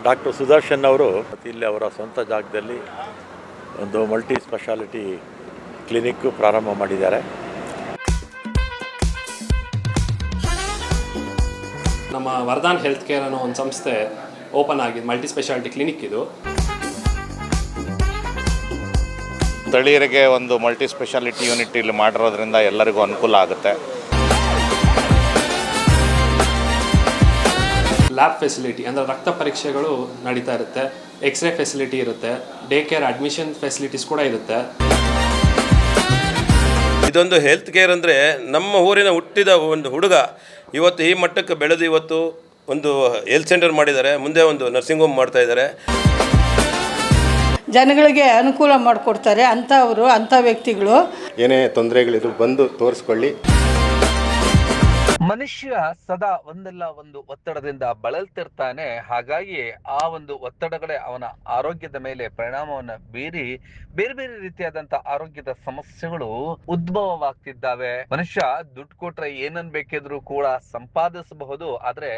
Doctor Sudarshan ಅವರು ಇಲ್ಲಿ ಅವರ ಸ್ವಂತ ಜಾಗದಲ್ಲಿ ಒಂದು ಮಲ್ಟಿ ಸ್ಪೆಷಾಲಿಟಿ ಕ್ಲಿನಿಕ್ ಪ್ರಾರಂಭ ಮಾಡಿದ್ದಾರೆ. ನಮ್ಮ ವರದಾನ್ ಹೆಲ್ತ್ ಕೇರ್ ಅನ್ನೋ ಒಂದು ಸಂಸ್ಥೆ ಓಪನ್ ಆಗಿದೆ, ಮಲ್ಟಿ ಸ್ಪೆಷಾಲಿಟಿ ಕ್ಲಿನಿಕ್ ಇದು. ಸ್ಥಳೀಯರಿಗೆ ಒಂದು ಮಲ್ಟಿ ಸ್ಪೆಷಾಲಿಟಿ ಯೂನಿಟ್ ಇಲ್ಲಿ ಮಾಡಿರೋದ್ರಿಂದ ಎಲ್ಲರಿಗೂ ಅನುಕೂಲ ಆಗುತ್ತೆ. ಲ್ಯಾಬ್ ಫೆಸಿಲಿಟಿ ಅಂದರೆ ರಕ್ತ ಪರೀಕ್ಷೆಗಳು ನಡೀತಾ ಇರುತ್ತೆ, ಎಕ್ಸ್ರೇ ಫೆಸಿಲಿಟಿ ಇರುತ್ತೆ, ಡೇ ಕೇರ್ ಅಡ್ಮಿಷನ್ ಫೆಸಿಲಿಟೀಸ್ ಕೂಡ ಇರುತ್ತೆ. ಇದೊಂದು ಹೆಲ್ತ್ ಕೇರ್ ಅಂದರೆ ನಮ್ಮ ಊರಿನ ಹುಟ್ಟಿದ ಒಂದು ಹುಡುಗ ಇವತ್ತು ಈ ಮಟ್ಟಕ್ಕೆ ಬೆಳೆದು ಇವತ್ತು ಒಂದು ಹೆಲ್ತ್ ಸೆಂಟರ್ ಮಾಡಿದ್ದಾರೆ, ಮುಂದೆ ಒಂದು ನರ್ಸಿಂಗ್ ಹೋಮ್ ಮಾಡ್ತಾ ಇದ್ದಾರೆ. ಜನಗಳಿಗೆ ಅನುಕೂಲ ಮಾಡಿಕೊಡ್ತಾರೆ. ಅಂಥವರು ಅಂಥ ವ್ಯಕ್ತಿಗಳು ಏನೇ ತೊಂದರೆಗಳಿದ್ರು ಬಂದು ತೋರಿಸ್ಕೊಳ್ಳಿ. ಮನುಷ್ಯ ಸದಾ ಒಂದಲ್ಲ ಒಂದು ಒತ್ತಡದಿಂದ ಬಳಲ್ತಿರ್ತಾನೆ. ಹಾಗಾಗಿ ಆ ಒಂದು ಒತ್ತಡಗಳೇ ಅವನ ಆರೋಗ್ಯದ ಮೇಲೆ ಪರಿಣಾಮವನ್ನ ಬೀರಿ ಬೇರೆ ಬೇರೆ ರೀತಿಯಾದಂತ ಆರೋಗ್ಯದ ಸಮಸ್ಯೆಗಳು ಉದ್ಭವವಾಗ್ತಿದ್ದಾವೆ. ಮನುಷ್ಯ ದುಡ್ಡು ಕೊಟ್ರೆ ಏನನ್ ಬೇಕಿದ್ರು ಕೂಡ ಸಂಪಾದಿಸಬಹುದು, ಆದ್ರೆ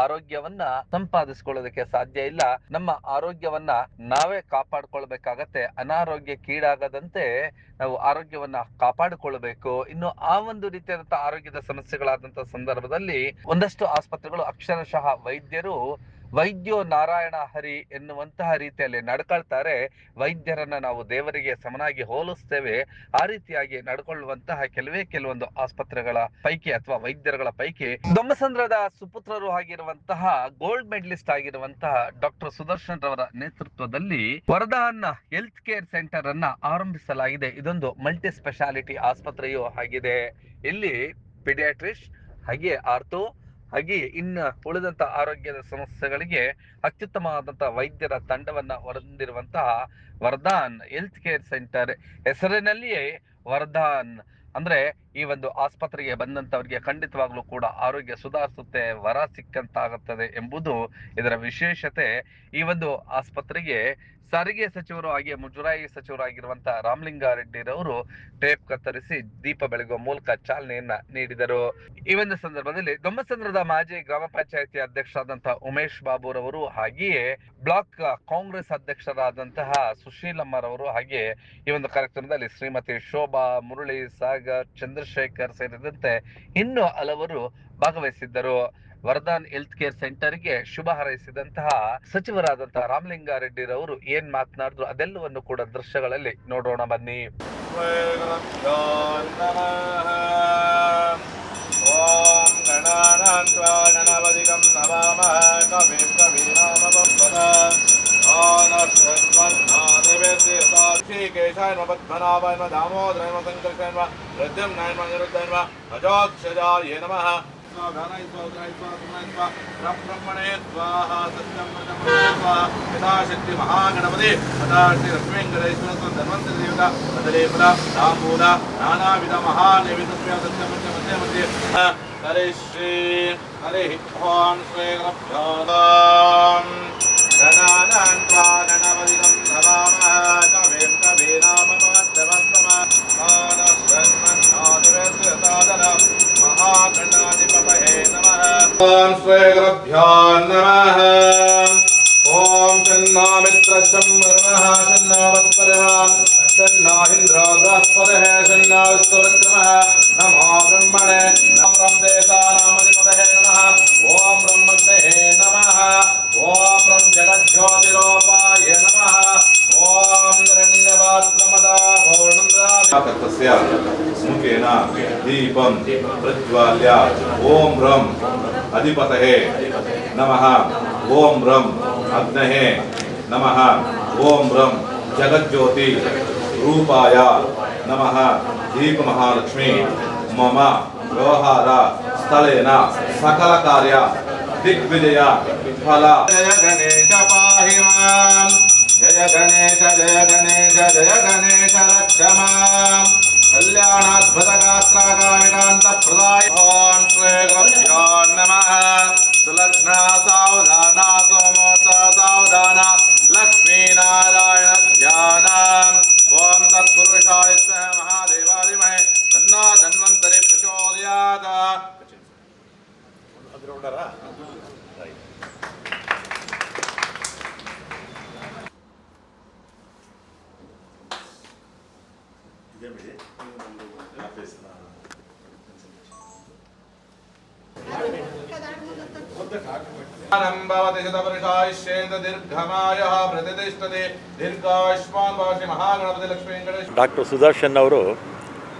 ಆರೋಗ್ಯವನ್ನ ಸಂಪಾದಿಸ್ಕೊಳ್ಳೋದಕ್ಕೆ ಸಾಧ್ಯ ಇಲ್ಲ. ನಮ್ಮ ಆರೋಗ್ಯವನ್ನ ನಾವೇ ಕಾಪಾಡ್ಕೊಳ್ಬೇಕಾಗತ್ತೆ. ಅನಾರೋಗ್ಯಕ್ಕೀಡಾಗದಂತೆ ನಾವು ಆರೋಗ್ಯವನ್ನ ಕಾಪಾಡಿಕೊಳ್ಳಬೇಕು. ಇನ್ನು ಆ ಒಂದು ರೀತಿಯಾದಂತಹ ಆರೋಗ್ಯದ ಸಮಸ್ಯೆಗಳಾದಂತ ಸಂದರ್ಭದಲ್ಲಿ ಒಂದಷ್ಟು ಆಸ್ಪತ್ರೆಗಳು ಅಕ್ಷರಶಃ ವೈದ್ಯೋ ನಾರಾಯಣ ಹರಿ ಎನ್ನುವಂತಹ ರೀತಿಯಲ್ಲಿ ನಡ್ಕೊಳ್ತಾರೆ. ವೈದ್ಯರನ್ನ ನಾವು ದೇವರಿಗೆ ಸಮನಾಗಿ ಹೋಲಿಸ್ತೇವೆ. ಆ ರೀತಿಯಾಗಿ ನಡ್ಕೊಳ್ಳುವಂತಹ ಕೆಲವೊಂದು ಆಸ್ಪತ್ರೆಗಳ ಪೈಕಿ ಅಥವಾ ವೈದ್ಯರುಗಳ ಪೈಕಿ ದೊಮ್ಮಸಂದ್ರದ ಸುಪುತ್ರರು ಆಗಿರುವಂತಹ ಗೋಲ್ಡ್ ಮೆಡಲಿಸ್ಟ್ ಆಗಿರುವಂತಹ ಡಾಕ್ಟರ್ ಸುದರ್ಶನ್ ರವರ ನೇತೃತ್ವದಲ್ಲಿ ವರದಾನ್ ಹೆಲ್ತ್ ಕೇರ್ ಸೆಂಟರ್ ಅನ್ನ ಆರಂಭಿಸಲಾಗಿದೆ. ಇದೊಂದು ಮಲ್ಟಿ ಸ್ಪೆಷಾಲಿಟಿ ಆಸ್ಪತ್ರೆಯೂ ಆಗಿದೆ. ಇಲ್ಲಿ ಪಿಡಿಯಾಟ್ರಿಸ್ಟ್ ಹಾಗೆ ಆರ್ಥೋ ಹಾಗೆ ಇನ್ನು ಉಳಿದಂತ ಆರೋಗ್ಯದ ಸಮಸ್ಯೆಗಳಿಗೆ ಅತ್ಯುತ್ತಮವಾದಂತಹ ವೈದ್ಯರ ತಂಡವನ್ನ ಹೊಂದಿರುವಂತಹ ವರದಾನ್ ಹೆಲ್ತ್ ಕೇರ್ ಸೆಂಟರ್. ಹೆಸರಿನಲ್ಲಿಯೇ ವರದಾನ್ ಅಂದ್ರೆ ಈ ಒಂದು ಆಸ್ಪತ್ರೆಗೆ ಬಂದಂತವರಿಗೆ ಖಂಡಿತವಾಗ್ಲೂ ಕೂಡ ಆರೋಗ್ಯ ಸುಧಾರಿಸುತ್ತೆ, ವರ ಸಿಕ್ಕಂತಾಗುತ್ತದೆ ಎಂಬುದು ಇದರ ವಿಶೇಷತೆ. ಈ ಒಂದು ಆಸ್ಪತ್ರೆಗೆ ಸಾರಿಗೆ ಸಚಿವರು ಹಾಗೆ ಮುಜರಾಯಿ ಸಚಿವರು ಆಗಿರುವಂತಹ ರಾಮಲಿಂಗಾರೆಡ್ಡಿರವರು ಟೇಪ್ ಕತ್ತರಿಸಿ ದೀಪ ಬೆಳಗುವ ಮೂಲಕ ಚಾಲನೆಯನ್ನ ನೀಡಿದರು. ಈ ಒಂದು ಸಂದರ್ಭದಲ್ಲಿ ದೊಮ್ಮಸಂದ್ರದ ಮಾಜಿ ಗ್ರಾಮ ಪಂಚಾಯತಿ ಅಧ್ಯಕ್ಷರಾದಂತಹ ಉಮೇಶ್ ಬಾಬುರವರು ಹಾಗೆಯೇ ಬ್ಲಾಕ್ ಕಾಂಗ್ರೆಸ್ ಅಧ್ಯಕ್ಷರಾದಂತಹ ಸುಶೀಲಮ್ಮರವರು ಹಾಗೆ ಈ ಒಂದು ಕಾರ್ಯಕ್ರಮದಲ್ಲಿ ಶ್ರೀಮತಿ ಶೋಭಾ, ಮುರಳಿ, ಸಾಗರ್, ಚಂದ್ರಶೇಖರ್ ಸೇರಿದಂತೆ ಇನ್ನು ಹಲವರು ಭಾಗವಹಿಸಿದ್ದರು. ವರದಾನ್ ಹೆಲ್ತ್ ಕೇರ್ ಸೆಂಟರ್ಗೆ ಶುಭ ಹಾರೈಸಿದಂತಹ ಸಚಿವರಾದಂತಹ ರಾಮಲಿಂಗಾರೆಡ್ಡಿರವರು ಏನ್ ಮಾತನಾಡಿದ್ರು ಅದೆಲ್ಲವನ್ನು ಕೂಡ ದೃಶ್ಯಗಳಲ್ಲಿ ನೋಡೋಣ ಬನ್ನಿ. ಓಂ ಗಣಾನಾನ್ವಾ ಗಣಪತಿಗಂ ನಮಾಮಃ ಕವಿಂ ಕವೀನಾಮಪಂಪದ ಶ್ರೀಕೇಶಾಯ ನಮಃ ಪದ್ಮನಾಭಾಯ ನಮಃ ದಾಮೋದರಾಯ ನಮಃ ಸಂಕರ್ಷಾಯ ನಮಃ ಪ್ರದ್ಯುಮ್ನಾಯ ನಮಃ ಅನಿರುದ್ಧಾಯ ನಮಃ ಅಜೋಕ್ಷಜಾಯ ನಮಃ ಬ್ರಹ್ಮಣೇ ಸ್ವಾಹ ಸತ್ಯಂ ಸ್ವಾಹ ಯಥಾಶಕ್ತಿ ಮಹಾಗಣಪತಿ ತಥಾ ಶ್ರೀ ಲಕ್ಷ್ಮೀಂಕರೇಶ್ವರ ಧನ್ವಂತರಿ ದೇವತಾ ತದಲೇಪದ ತಾಂಬೂಲ ನಾನಾವಿಧ ಮಹಾನೈವೇದ್ಯ ಸತ್ಯ ಮಧ್ಯ ಮಧ್ಯೆ ಹರಿ ಶ್ರೀ ಹರಿ ಓಂ ಶ್ರೀ ಗುರುಭ್ಯೋ ನಮಃ. ಗಣಾನಾನ್ವಾ ಗಣಪತಿಗಂ ನಮಾಮಃ ಕವಿಂ ಕವೀನಾಮಪವತ್ತಮಸ್ತಮಃ ಮಹಾಗಣಾಧಿಪತಯೇ ನಮಃ. ಓಂ ಶ್ರೀ ಗುರುಭ್ಯೋ ನಮಃ. ಓಂ ತನ್ನೋ ಮಿತ್ರಶಂ ವರುಣಃ ತನ್ನೋ ಮತ್ಪರಃ ತನ್ನೋ ಇಂದ್ರೋ ಬೃಹಸ್ಪತಿಃ ತನ್ನೋ ವಿಷ್ಣುರುಕ್ರಮಃ. ನಮೋ ಬ್ರಹ್ಮಣೇ ನಮೋ ದೇಶಾನಾಮಧಿಪತಯೇ ನಮಃ. ಓಂ ಬ್ರಹ್ಮಜ್ಞೇ ನಮಃ. ಓಂ ಬ್ರಹ್ಮ ಜಗಜ್ಯೋತಿರೋಪಾಯ ನಮಃ. ಓಂ ನಿರಣ್ಯಪಾತ್ರಮದಾ ಪೂರ್ಣಂದ್ರಾವ್ಯಾಕೃತಸ್ಯ ಮುಖೇನ ದೀಪಂ ಪ್ರಜ್ವಾಲ್ಯ ಓಂ ಬ್ರಹ್ಮ ಅಧಿಪತಯೇ ನಮಃ. ಓಂ ಬ್ರಹ್ಮ ಅಗ್ನಯೇ ನಮಃ. ಓಂ ಬ್ರಹ್ಮ ಜಗಜ್ಯೋತಿ ರೂಪಾಯ ನಮಃ. ದೀಪ ಮಹಾಲಕ್ಷ್ಮಿ ಮಮ ವ್ಯವಹಾರ ಸ್ಥಳೇನ ಸಕಲ ಕಾರ್ಯ ದಿಗ್ವಿಜಯ ಫಲ. ಜಯ ಗಣೇಶ ಪಾಹಿ ಮಾಂ. ಜಯ ಗಣೇಶ ಜಯ ಗಣೇಶ ಜಯ ಗಣೇಶ ರಕ್ಷ ಮಾಂ. ಕಲ್ಯಾಣಾದ್ಭುತ ಗಾತ್ರಾಗಾಮಿಕಾಂತ ಪ್ರದಾಯ. ಓಂ ಶ್ರೀ ಗುರುಭ್ಯೋ ನಮಃ. ಸುಲಗ್ನ ಸಾವಧಾನ ಸೋಮೋತ್ತ ಸಾವಧಾನ ಲಕ್ಷ್ಮೀನಾರಾಯಣ ಧ್ಯಾನ. ಓಂ ತತ್ಪುರುಷಾಯ ಮಹಾದೇವಾಧಿಮಹೇ ತನ್ನೋ ಧನ್ವಂತರಿ ಪ್ರಚೋದಯಾತ್. भवति शतवर्षायुष्येन्द्र दीर्घमायः प्रतिष्ठते दीर्घायुष्मान् भव ಶ್ರೀ ಮಹಾಗಣಪತಿ ಲಕ್ಷ್ಮೀ ವೆಂಕಟೇಶ. ಡಾಕ್ಟರ್ ಸುದರ್ಶನ್ ಅವರು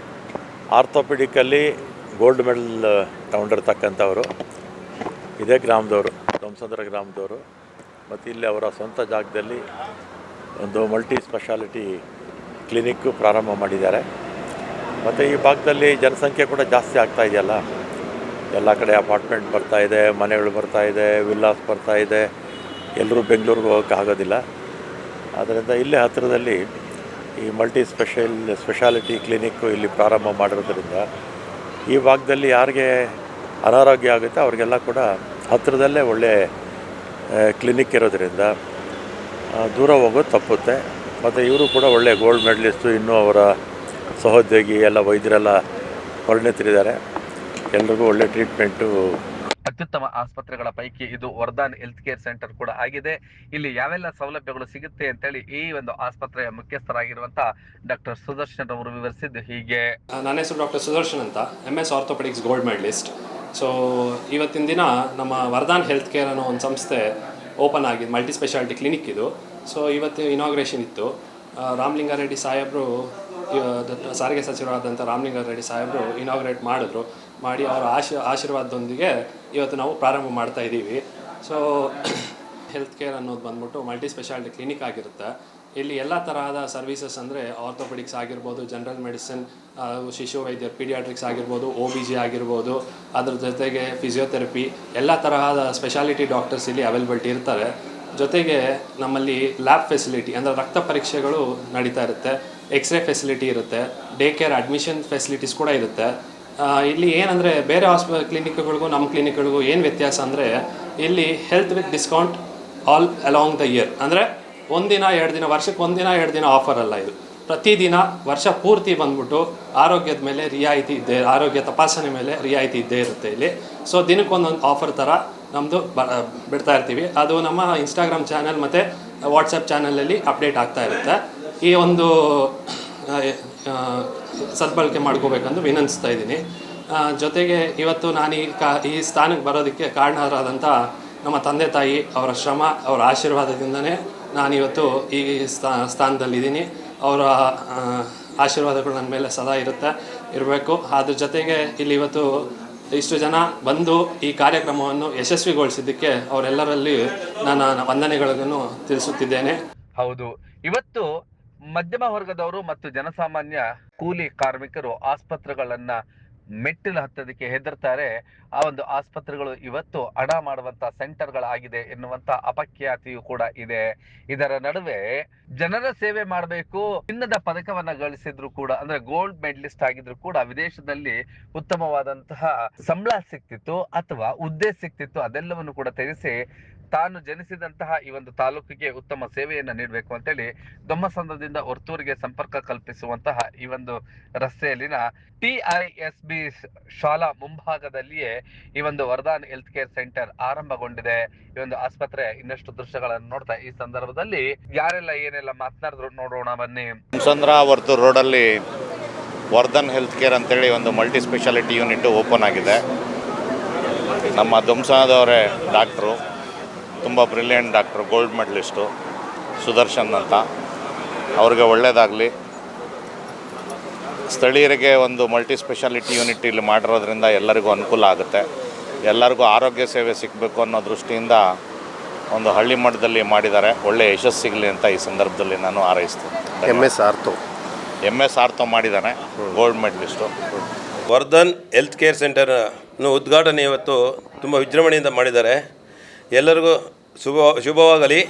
ಆರ್ಥೋಪೆಡಿಕಲ್ಲಿ ಗೋಲ್ಡ್ ಮೆಡಲ್ ತಗೊಂಡಿರ್ತಕ್ಕಂಥವರು. ಇದೇ ಗ್ರಾಮದವರು, ದೊಮ್ಸಂದ್ರ ಗ್ರಾಮದವರು. ಮತ್ತು ಇಲ್ಲಿ ಅವರ ಸ್ವಂತ ಜಾಗದಲ್ಲಿ ಒಂದು ಮಲ್ಟಿ ಸ್ಪೆಷಾಲಿಟಿ ಕ್ಲಿನಿಕ್ಕು ಪ್ರಾರಂಭ ಮಾಡಿದ್ದಾರೆ. ಮತ್ತು ಈ ಭಾಗದಲ್ಲಿ ಜನಸಂಖ್ಯೆ ಕೂಡ ಜಾಸ್ತಿ ಆಗ್ತಾ ಇದೆಯಲ್ಲ, ಎಲ್ಲ ಕಡೆ ಅಪಾರ್ಟ್ಮೆಂಟ್ ಬರ್ತಾಯಿದೆ, ಮನೆಗಳು ಬರ್ತಾಯಿದೆ, ವಿಲ್ಲಾಸ್ ಬರ್ತಾಯಿದೆ. ಎಲ್ಲರೂ ಬೆಂಗಳೂರಿಗೆ ಹೋಗೋಕ್ಕೆ ಆಗೋದಿಲ್ಲ. ಆದ್ದರಿಂದ ಇಲ್ಲೇ ಹತ್ತಿರದಲ್ಲಿ ಈ ಮಲ್ಟಿ ಸ್ಪೆಷಾಲಿಟಿ ಕ್ಲಿನಿಕ್ಕು ಇಲ್ಲಿ ಪ್ರಾರಂಭ ಮಾಡಿರೋದ್ರಿಂದ ಈ ಭಾಗದಲ್ಲಿ ಯಾರಿಗೆ ಅನಾರೋಗ್ಯ ಆಗುತ್ತೆ ಅವ್ರಿಗೆಲ್ಲ ಕೂಡ ಹತ್ತಿರದಲ್ಲೇ ಒಳ್ಳೆ ಕ್ಲಿನಿಕ್ ಇರೋದ್ರಿಂದ ದೂರ ಹೋಗೋದು ತಪ್ಪುತ್ತೆ. ಮತ್ತು ಇವರು ಕೂಡ ಒಳ್ಳೆ ಗೋಲ್ಡ್ ಮೆಡಲಿಸ್ಟು, ಇನ್ನೂ ಅವರ ಸಹೋದ್ಯೋಗಿ ಎಲ್ಲ ವೈದ್ಯರೆಲ್ಲ ಪರಿಣಿತರಿದ್ದಾರೆ. ಎಲ್ರಿಗೂ ಒಳ್ಳೆ ಟ್ರೀಟ್ಮೆಂಟು. ಅತ್ಯುತ್ತಮ ಆಸ್ಪತ್ರೆಗಳ ಪೈಕಿ ಇದು ವರ್ಧನ್ ಹೆಲ್ತ್ ಕೇರ್ ಸೆಂಟರ್ ಕೂಡ ಆಗಿದೆ. ಇಲ್ಲಿ ಯಾವೆಲ್ಲ ಸೌಲಭ್ಯಗಳು ಸಿಗುತ್ತೆ ಅಂತೇಳಿ ಈ ಒಂದು ಆಸ್ಪತ್ರೆಯ ಮುಖ್ಯಸ್ಥರಾಗಿರುವಂತಹ ಡಾಕ್ಟರ್ ಸುದರ್ಶನ್ ಅವರು ವಿವರಿಸಿದ್ದು ಹೀಗೆ. ನನ್ನ ಹೆಸರು ಡಾಕ್ಟರ್ ಸುದರ್ಶನ್ ಅಂತ, MS orthopaedics gold medalist. So ಇವತ್ತಿನ ದಿನ ನಮ್ಮ ವರ್ಧನ್ ಹೆಲ್ತ್ ಕೇರ್ ಅನ್ನೋ ಒಂದು ಸಂಸ್ಥೆ ಓಪನ್ ಆಗಿದೆ, ಮಲ್ಟಿ ಸ್ಪೆಷಾಲಿಟಿ ಕ್ಲಿನಿಕ್ ಇದು. ಸೊ ಇವತ್ತು ಇನಾಗ್ರೇಷನ್ ಇತ್ತು. ರಾಮಲಿಂಗಾರೆಡ್ಡಿ ಸಾಹೇಬರು, ಸಾರಿಗೆ ಸಚಿವರಾದಂಥ ರಾಮಲಿಂಗಾರೆಡ್ಡಿ ಸಾಹೇಬರು ಇನಾಗ್ರೇಟ್ ಮಾಡಿ ಅವರ ಆಶೀರ್ವಾದದೊಂದಿಗೆ ಇವತ್ತು ನಾವು ಪ್ರಾರಂಭ ಮಾಡ್ತಾ ಇದ್ದೀವಿ. ಸೊ ಹೆಲ್ತ್ ಕೇರ್ ಅನ್ನೋದು ಬಂದ್ಬಿಟ್ಟು ಮಲ್ಟಿ ಸ್ಪೆಷಾಲಿಟಿ ಕ್ಲಿನಿಕ್ ಆಗಿರುತ್ತೆ. ಇಲ್ಲಿ ಎಲ್ಲ ತರಹದ ಸರ್ವೀಸಸ್ ಅಂದರೆ ಆರ್ಥೋಪೆಡಿಕ್ಸ್ ಆಗಿರ್ಬೋದು, ಜನರಲ್ ಮೆಡಿಸಿನ್, ಶಿಶು ವೈದ್ಯರು, ಪೀಡಿಯಾಟ್ರಿಕ್ಸ್ ಆಗಿರ್ಬೋದು, OBG ಆಗಿರ್ಬೋದು, ಅದ್ರ ಜೊತೆಗೆ ಫಿಸಿಯೋಥೆರಪಿ, ಎಲ್ಲ ತರಹದ ಸ್ಪೆಷಾಲಿಟಿ ಡಾಕ್ಟರ್ಸ್ ಇಲ್ಲಿ ಅವೈಲಬಿಲಿಟಿ ಇರ್ತಾರೆ. ಜೊತೆಗೆ ನಮ್ಮಲ್ಲಿ ಲ್ಯಾಬ್ ಫೆಸಿಲಿಟಿ ಅಂದರೆ ರಕ್ತ ಪರೀಕ್ಷೆಗಳು ನಡೀತಾ ಇರುತ್ತೆ, ಎಕ್ಸ್ರೇ ಫೆಸಿಲಿಟಿ ಇರುತ್ತೆ, ಡೇ ಕೇರ್ ಅಡ್ಮಿಷನ್ ಫೆಸಿಲಿಟೀಸ್ ಕೂಡ ಇರುತ್ತೆ. ಇಲ್ಲಿ ಏನಂದರೆ ಬೇರೆ ಕ್ಲಿನಿಕ್ಗಳಿಗೂ ನಮ್ಮ ಕ್ಲಿನಿಕ್ಗಳಿಗೂ ಏನು ವ್ಯತ್ಯಾಸ ಅಂದರೆ ಇಲ್ಲಿ health with discount all along the year. ಅಂದರೆ ಒಂದಿನ 2 ದಿನ, ವರ್ಷಕ್ಕೆ 1 ದಿನ 2 ದಿನ ಆಫರ್ ಅಲ್ಲ ಇದು. ಪ್ರತಿದಿನ ವರ್ಷ ಪೂರ್ತಿ ಬಂದ್ಬಿಟ್ಟು ಆರೋಗ್ಯದ ಮೇಲೆ ರಿಯಾಯಿತಿ ಇದ್ದೇ, ಆರೋಗ್ಯ ತಪಾಸಣೆ ಮೇಲೆ ರಿಯಾಯಿತಿ ಇದ್ದೇ ಇರುತ್ತೆ ಇಲ್ಲಿ. ಸೊ ದಿನಕ್ಕೊಂದೊಂದು ಆಫರ್ ಥರ ನಮ್ಮದು ಬಿಡ್ತಾ ಇರ್ತೀವಿ. ಅದು ನಮ್ಮ ಇನ್ಸ್ಟಾಗ್ರಾಮ್ ಚಾನಲ್ ಮತ್ತು ವಾಟ್ಸಪ್ ಚಾನಲಲ್ಲಿ ಅಪ್ಡೇಟ್ ಆಗ್ತಾ ಇರುತ್ತೆ. ಈ ಒಂದು ಸದ್ಬಳಕೆ ಮಾಡ್ಕೋಬೇಕಂದು ವಿನಂತಿಸ್ತಾ ಇದ್ದೀನಿ. ಜೊತೆಗೆ ಇವತ್ತು ನಾನು ಈ ಸ್ಥಾನಕ್ಕೆ ಬರೋದಕ್ಕೆ ಕಾರಣರಾದಂಥ ನಮ್ಮ ತಂದೆ ತಾಯಿ, ಅವರ ಶ್ರಮ, ಅವರ ಆಶೀರ್ವಾದದಿಂದನೇ ನಾನಿವತ್ತು ಈ ಸ್ಥಾನದಲ್ಲಿದ್ದೀನಿ. ಅವರ ಆಶೀರ್ವಾದಗಳು ನನ್ನ ಮೇಲೆ ಸದಾ ಇರಬೇಕು. ಅದ್ರ ಜೊತೆಗೆ ಇಲ್ಲಿ ಇವತ್ತು ಇಷ್ಟು ಜನ ಬಂದು ಈ ಕಾರ್ಯಕ್ರಮವನ್ನು ಯಶಸ್ವಿಗೊಳಿಸಿದ್ದಕ್ಕೆ ಅವರೆಲ್ಲರಲ್ಲಿ ನನ್ನ ವಂದನೆಗಳನ್ನು ತಿಳಿಸುತ್ತಿದ್ದೇನೆ. ಹೌದು, ಇವತ್ತು ಮಧ್ಯಮ ವರ್ಗದವರು ಮತ್ತು ಜನಸಾಮಾನ್ಯ ಕೂಲಿ ಕಾರ್ಮಿಕರು ಆಸ್ಪತ್ರೆಗಳನ್ನ ಮೆಟ್ಟಿಲು ಹತ್ತೋದಕ್ಕೆ ಹೆದರ್ತಾರೆ. ಆ ಒಂದು ಆಸ್ಪತ್ರೆಗಳು ಇವತ್ತು ಹಣ ಮಾಡುವಂತ ಸೆಂಟರ್ಗಳಾಗಿದೆ ಎನ್ನುವಂತ ಅಪಖ್ಯಾತಿಯು ಕೂಡ ಇದೆ. ಇದರ ನಡುವೆ ಜನರ ಸೇವೆ ಮಾಡಬೇಕು, ಚಿನ್ನದ ಪದಕವನ್ನ ಗಳಿಸಿದ್ರು ಕೂಡ, ಅಂದ್ರೆ ಗೋಲ್ಡ್ ಮೆಡಲಿಸ್ಟ್ ಆಗಿದ್ರು ಕೂಡ ವಿದೇಶದಲ್ಲಿ ಉತ್ತಮವಾದಂತಹ ಸಂಬಳ ಸಿಕ್ತಿತ್ತು ಅಥವಾ ಹುದ್ದೆ ಸಿಕ್ತಿತ್ತು, ಅದೆಲ್ಲವನ್ನು ಕೂಡ ತ್ಯಜಿಸಿ ತಾನು ಜನಿಸಿದಂತಹ ಈ ಒಂದು ತಾಲೂಕಿಗೆ ಉತ್ತಮ ಸೇವೆಯನ್ನ ನೀಡಬೇಕು ಅಂತೇಳಿ ದೊಮ್ಮಸಂದ್ರದಿಂದ ಹೊರ್ತೂರಿಗೆ ಸಂಪರ್ಕ ಕಲ್ಪಿಸುವಂತಹ ಈ ಒಂದು ರಸ್ತೆಯಲ್ಲಿನ TISB ಶಾಲಾ ಮುಂಭಾಗದಲ್ಲಿಯೇ ಈ ಒಂದು ವರ್ಧನ್ ಹೆಲ್ತ್ ಕೇರ್ ಸೆಂಟರ್ ಆರಂಭಗೊಂಡಿದೆ. ಈ ಒಂದು ಆಸ್ಪತ್ರೆ ಇನ್ನಷ್ಟು ದೃಶ್ಯಗಳನ್ನು ನೋಡ್ತಾ ಈ ಸಂದರ್ಭದಲ್ಲಿ ಯಾರೆಲ್ಲ ಏನೆಲ್ಲ ಮಾತನಾಡಿದ್ರು ನೋಡೋಣ ಬನ್ನಿ. ದೊಮ್ಸಂದ್ರ ವರ್ತೂರ್ ರೋಡಲ್ಲಿ ವರ್ಧನ್ ಹೆಲ್ತ್ ಕೇರ್ ಅಂತೇಳಿ ಒಂದು ಮಲ್ಟಿ ಸ್ಪೆಷಾಲಿಟಿ ಯೂನಿಟ್ ಓಪನ್ ಆಗಿದೆ. ನಮ್ಮ ದೊಮ್ಸಂದ್ರದವರೇ ಡಾಕ್ಟ್ರು, ತುಂಬ brilliant doctor, gold medallist Sudarshan ಅಂತ. ಅವ್ರಿಗೆ ಒಳ್ಳೆಯದಾಗಲಿ. ಸ್ಥಳೀಯರಿಗೆ ಒಂದು ಮಲ್ಟಿ ಸ್ಪೆಷಾಲಿಟಿ ಯೂನಿಟ್ ಇಲ್ಲಿ ಮಾಡಿರೋದ್ರಿಂದ ಎಲ್ಲರಿಗೂ ಅನುಕೂಲ ಆಗುತ್ತೆ. ಎಲ್ಲರಿಗೂ ಆರೋಗ್ಯ ಸೇವೆ ಸಿಗಬೇಕು ಅನ್ನೋ ದೃಷ್ಟಿಯಿಂದ ಒಂದು ಹಳ್ಳಿ ಮಟ್ಟದಲ್ಲಿ ಮಾಡಿದ್ದಾರೆ. ಒಳ್ಳೆಯ ಯಶಸ್ಸು ಸಿಗಲಿ ಅಂತ ಈ ಸಂದರ್ಭದಲ್ಲಿ ನಾನು ಹಾರೈಸ್ತೀನಿ. MS ಆರ್ಥೋ ಮಾಡಿದ್ದಾನೆ, gold medalist. Vardhan health care ಸೆಂಟರ್ನ ಉದ್ಘಾಟನೆ ಇವತ್ತು ತುಂಬ ವಿಜೃಂಭಣೆಯಿಂದ ಮಾಡಿದ್ದಾರೆ. ಎಲ್ಲರಿಗೂ ಶುಭವಾಗಲಿ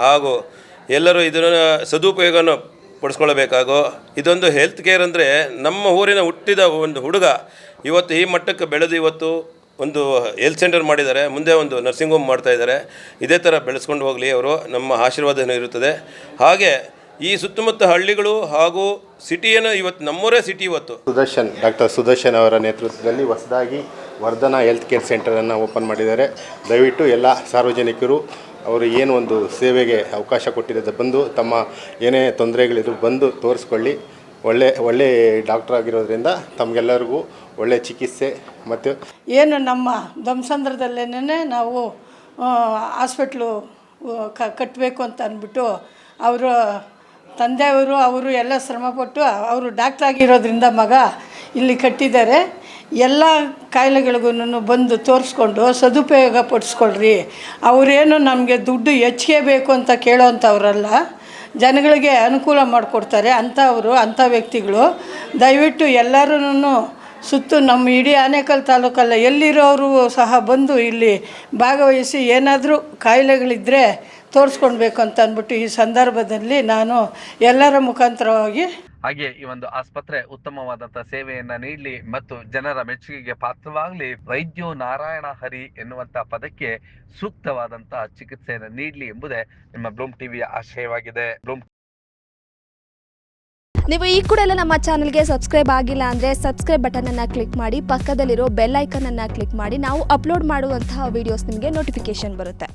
ಹಾಗೂ ಎಲ್ಲರೂ ಇದನ್ನು ಸದುಪಯೋಗವನ್ನು ಪಡಿಸ್ಕೊಳ್ಬೇಕಾಗೋ. ಇದೊಂದು ಹೆಲ್ತ್ ಕೇರ್ ಅಂದರೆ ನಮ್ಮ ಊರಿನ ಹುಟ್ಟಿದ ಒಂದು ಹುಡುಗ ಇವತ್ತು ಈ ಮಟ್ಟಕ್ಕೆ ಬೆಳೆದು ಇವತ್ತು ಒಂದು ಹೆಲ್ತ್ ಸೆಂಟರ್ ಮಾಡಿದ್ದಾರೆ, ಮುಂದೆ ಒಂದು ನರ್ಸಿಂಗ್ ಹೋಮ್ ಮಾಡ್ತಾಯಿದ್ದಾರೆ. ಇದೇ ಥರ ಬೆಳೆಸ್ಕೊಂಡು ಹೋಗಲಿ, ಅವರು ನಮ್ಮ ಆಶೀರ್ವಾದ ಇರುತ್ತದೆ. ಹಾಗೆ ಈ ಸುತ್ತಮುತ್ತ ಹಳ್ಳಿಗಳು ಹಾಗೂ ಸಿಟಿಯನ್ನು ಇವತ್ತು ನಮ್ಮೂರೇ ಸಿಟಿ ಇವತ್ತು ಡಾಕ್ಟರ್ ಸುದರ್ಶನ್ ಅವರ ನೇತೃತ್ವದಲ್ಲಿ ಹೊಸದಾಗಿ ವರ್ಧನ ಹೆಲ್ತ್ ಕೇರ್ ಸೆಂಟರನ್ನು ಓಪನ್ ಮಾಡಿದ್ದಾರೆ. ದಯವಿಟ್ಟು ಎಲ್ಲ ಸಾರ್ವಜನಿಕರು ಅವರು ಏನು ಒಂದು ಸೇವೆಗೆ ಅವಕಾಶ ಕೊಟ್ಟಿರೋದು ಬಂದು ತಮ್ಮ ಏನೇ ತೊಂದರೆಗಳಿದ್ರು ಬಂದು ತೋರಿಸ್ಕೊಳ್ಳಿ. ಒಳ್ಳೆ ಡಾಕ್ಟರ್ ಆಗಿರೋದ್ರಿಂದ ತಮಗೆಲ್ಲರಿಗೂ ಒಳ್ಳೆ ಚಿಕಿತ್ಸೆ ಮತ್ತು ಏನು ನಮ್ಮ ಧ್ವಂಸಂದ್ರದಲ್ಲೇ ನಾವು ಹಾಸ್ಪಿಟ್ಲು ಕಟ್ಟಬೇಕು ಅಂತ ಅಂದ್ಬಿಟ್ಟು ಅವರು ತಂದೆಯವರು ಅವರು ಎಲ್ಲ ಶ್ರಮಪಟ್ಟು ಅವರು ಡಾಕ್ಟ್ರ್ ಆಗಿರೋದ್ರಿಂದ ಮಗ ಇಲ್ಲಿ ಕಟ್ಟಿದ್ದಾರೆ. ಎಲ್ಲ ಕಾಯಿಲೆಗಳಿಗೂ ಬಂದು ತೋರಿಸ್ಕೊಂಡು ಸದುಪಯೋಗ ಪಡಿಸ್ಕೊಳ್ರಿ. ಅವರೇನು ನಮಗೆ ದುಡ್ಡು ಹೆಚ್ಚಿಗೆ ಬೇಕು ಅಂತ ಕೇಳೋವಂಥವ್ರಲ್ಲ, ಜನಗಳಿಗೆ ಅನುಕೂಲ ಮಾಡಿಕೊಡ್ತಾರೆ ಅಂಥ ವ್ಯಕ್ತಿಗಳು. ದಯವಿಟ್ಟು ಎಲ್ಲರೂ ಸುತ್ತು ನಮ್ಮ ಇಡೀ ಆನೇಕಲ್ ತಾಲೂಕಲ್ಲ ಎಲ್ಲಿರೋರು ಸಹ ಬಂದು ಇಲ್ಲಿ ಭಾಗವಹಿಸಿ ಏನಾದರೂ ಕಾಯಿಲೆಗಳಿದ್ದರೆ ತೋರಿಸ್ಕೊಳ್ಬೇಕು ಅಂತ ಅಂದ್ಬಿಟ್ಟು ಈ ಸಂದರ್ಭದಲ್ಲಿ ನಾನು ಎಲ್ಲರ ಮುಖಾಂತರವಾಗಿ ಹಾಗೆ ಈ ಒಂದು ಆಸ್ಪತ್ರೆ ಉತ್ತಮವಾದಂಥ ಸೇವೆಯನ್ನ ನೀಡಲಿ ಮತ್ತು ಜನರ ಮೆಚ್ಚುಗೆಗೆ ಪಾತ್ರವಾಗಲಿ, ವೈದ್ಯೋ ನಾರಾಯಣ ಹರಿ ಎನ್ನುವಂಥ ಪದಕ್ಕೆ ಸೂಕ್ತವಾದಂಥ ಚಿಕಿತ್ಸೆಯನ್ನು ನೀಡಲಿ ಎಂಬುದೇ ನಿಮ್ಮ ಬ್ಲೂಮ್ ಟಿವಿಯ ಆಶಯವಾಗಿದೆ. ನೀವು ಈ ಕೂಡ ಎಲ್ಲ ನಮ್ಮ ಚಾನಲ್ಗೆ ಸಬ್ಸ್ಕ್ರೈಬ್ ಆಗಿಲ್ಲ ಅಂದರೆ ಸಬ್ಸ್ಕ್ರೈಬ್ ಬಟನನ್ನು ಕ್ಲಿಕ್ ಮಾಡಿ, ಪಕ್ಕದಲ್ಲಿರೋ ಬೆಲ್ ಐಕನನ್ನು ಕ್ಲಿಕ್ ಮಾಡಿ. ನಾವು ಅಪ್ಲೋಡ್ ಮಾಡುವಂತಹ ವೀಡಿಯೋಸ್ ನಿಮಗೆ ನೋಟಿಫಿಕೇಶನ್ ಬರುತ್ತೆ.